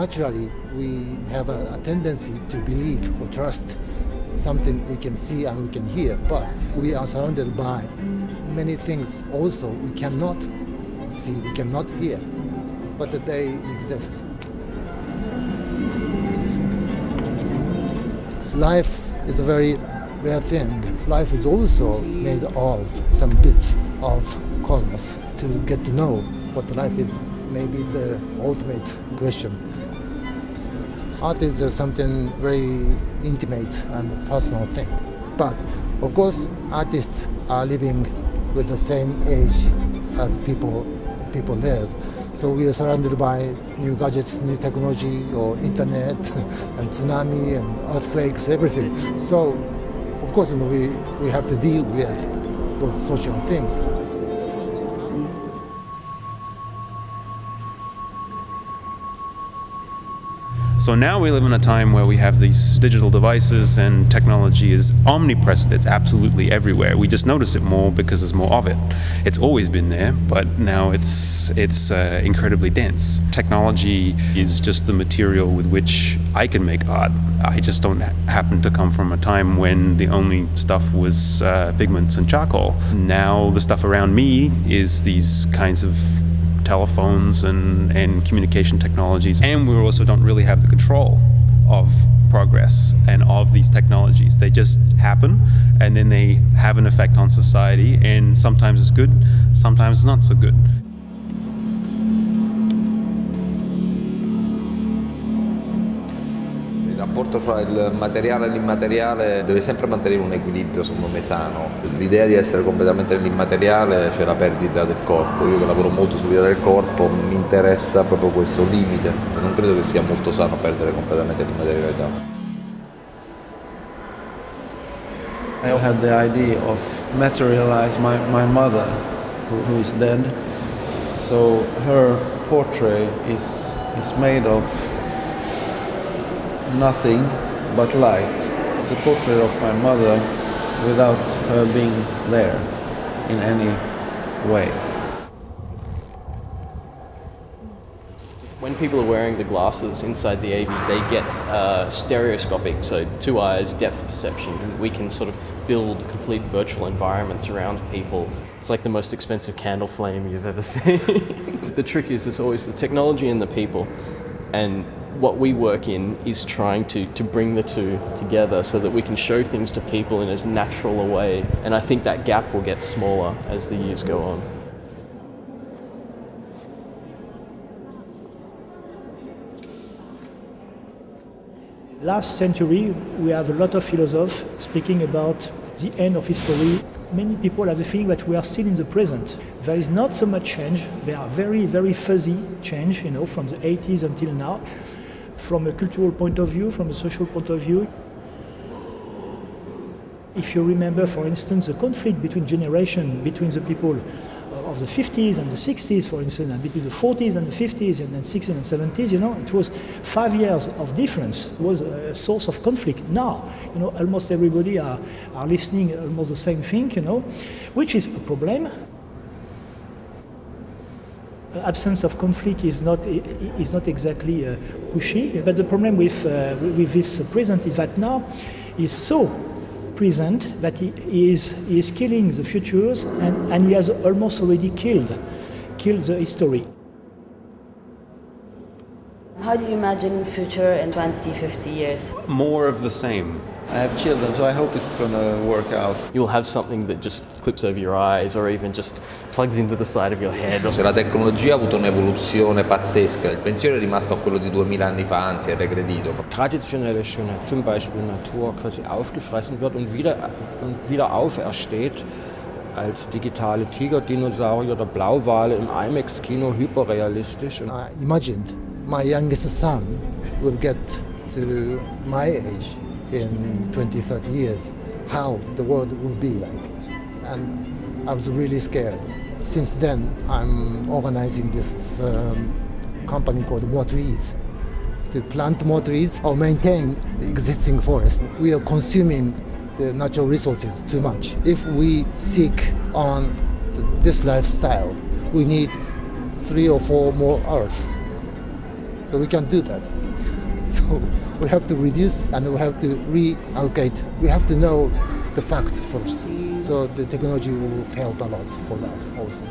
Naturally, we have a tendency to believe or trust something we can see and we can hear, but we are surrounded by many things also we cannot see, we cannot hear, but they exist. Life is a very rare thing. Life is also made of some bits of cosmos. To get to know what life is, maybe the ultimate question. Art is something very intimate and personal thing. But of course, artists are living with the same age as people live. So we are surrounded by new gadgets, new technology, or internet, and tsunami, and earthquakes, everything. So, of course, we have to deal with those social things. So now we live in a time where we have these digital devices and technology is omnipresent. It's absolutely everywhere. We just notice it more because there's more of it. It's always been there, but now it's incredibly dense. Technology is just the material with which I can make art. I just don't happen to come from a time when the only stuff was pigments and charcoal. Now the stuff around me is these kinds of telephones and communication technologies, and we also don't really have the control of progress and of these technologies. They just happen, and then they have an effect on society, and sometimes it's good, sometimes it's not so good. Il rapporto fra il materiale e l'immateriale deve sempre mantenere un equilibrio, secondo me, sano. L'idea di essere completamente nell'immateriale c'è la perdita del corpo. Io che lavoro molto sull'idea del corpo mi interessa proprio questo limite e non credo che sia molto sano perdere completamente l'immaterialità. I had the idea of materialize my mother, who is dead. So her portrait is made of nothing but light. It's a portrait of my mother without her being there in any way. When people are wearing the glasses inside the AV, they get stereoscopic, so 2 eyes, depth perception. We can sort of build complete virtual environments around people. It's like the most expensive candle flame you've ever seen. The trick is always the technology and the people. And what we work in is trying to bring the two together so that we can show things to people in as natural a way. And I think that gap will get smaller as the years go on. Last century, we have a lot of philosophers speaking about the end of history. Many people have the feeling that we are still in the present. There is not so much change. There are very, very fuzzy change, from the 80s until now. From a cultural point of view, from a social point of view. If you remember, for instance, the conflict between generations, between the people of the 50s and the 60s, for instance, and between the 40s and the 50s and then 60s and 70s, it was 5 years of difference. It was a source of conflict. Now, almost everybody are listening almost the same thing, which is a problem. Absence of conflict is not exactly pushy, but the problem with this present is that now is so present that he is killing the futures and he has almost already killed the history. How do you imagine the future in 20, 50 years? More of the same. I have children, so I hope it's going to work out. You'll have something that just clips over your eyes or even just plugs into the side of your head. Se la tecnologia ha avuto un'evoluzione pazzesca, il pensiero è rimasto a quello di 2000 anni fa, anzi è regredito. Traditionelle Schönheit, zum Beispiel Natur, quasi aufgefressen wird und wieder aufersteht als digitale Tiger, Dinosaurier oder Blauwale im IMAX-Kino, hyperrealistisch. I imagined my youngest son will get to my age in 20, 30 years, how the world will be like. And I was really scared. Since then, I'm organizing this company called More Trees, to plant more trees or maintain the existing forest. We are consuming the natural resources too much. If we seek on this lifestyle, we need 3 or 4 more Earth. So we can't do that. So we have to reduce and we have to reallocate. We have to know the fact first. So the technology will help a lot for that also.